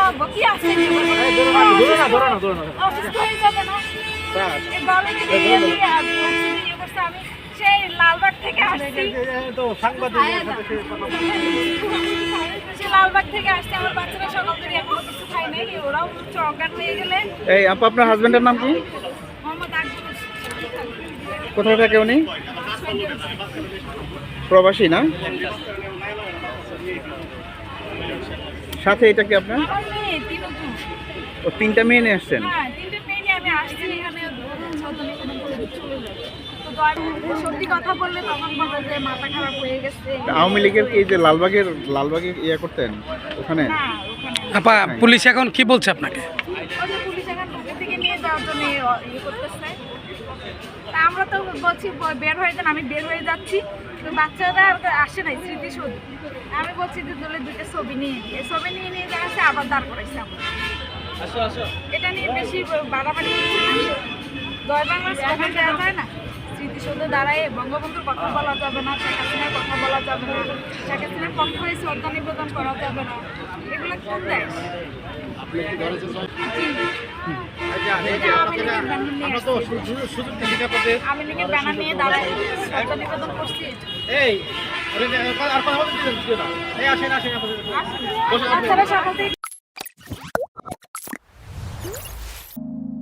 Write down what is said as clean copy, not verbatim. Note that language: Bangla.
থাকবো কি আছে অসুস্থ হয়ে যাবে না এই গরমে আমি সেই লালবাগ থেকে আসছি সেই লালবাগ থেকে আসছি আমার বাচ্চারা সকাল থেকে এখনো কিছু খাই নাই ওরাও অজ্ঞান হয়ে গেলে। এই আপু আপনার হাজবেন্ডের নাম কি? মোহাম্মদ আকবর। কোথায় থাকে উনি? প্রবাসী না? সাথে এটা কি আপনার? আমার মেয়ে তিনজন। ও তিনটা মেয়ে নিয়ে আসছেন? হ্যাঁ, তিনটে মেয়ে নিয়ে আমি আসছি এখানে চলে যাবে। তো সত্যি কথা বললে তখন বলে যে মাথা খারাপ হয়ে গেছে। আওয়ামী লীগের কি যে লালবাগে ইয়ে করতেন ওখানে? না ওখানে আপা পুলিশ এখন কি বলছে আপনাকে? ওই যে পুলিশ এখন থেকে নিয়ে যাওয়ার জন্য ইয়ে করতেছে। তা আমরা তো বলছি বের হয়ে যান, আমি বের হয়ে যাচ্ছি তো বাচ্চারা আসে নাই স্মৃতিসৌধ। আমি বলছি যে দলে দুইটা ছবি নিয়ে দিই, ছবি নিয়ে নিয়ে যাচ্ছে আবার দাঁড় করাইছে আমার। এটা নিয়ে বেশি বাড়াবাড়ি করছে না। জয় বাংলা স্লোগান দেওয়া যায় না, স্মৃতিসৌধে দাঁড়ায় বঙ্গবন্ধুর কথা বলা যাবে না, শেখ হাসিনার কথা বলা যাবে না, শেখ হাসিনার পক্ষে শ্রদ্ধা নিবেদন করা যাবে না, এগুলো কোন দেশ? আওয়ামী লীগের ব্যানার নিয়ে দাঁড়ায় শ্রদ্ধা নিবেদন করছি। বাচ্চারা সকাল থেকে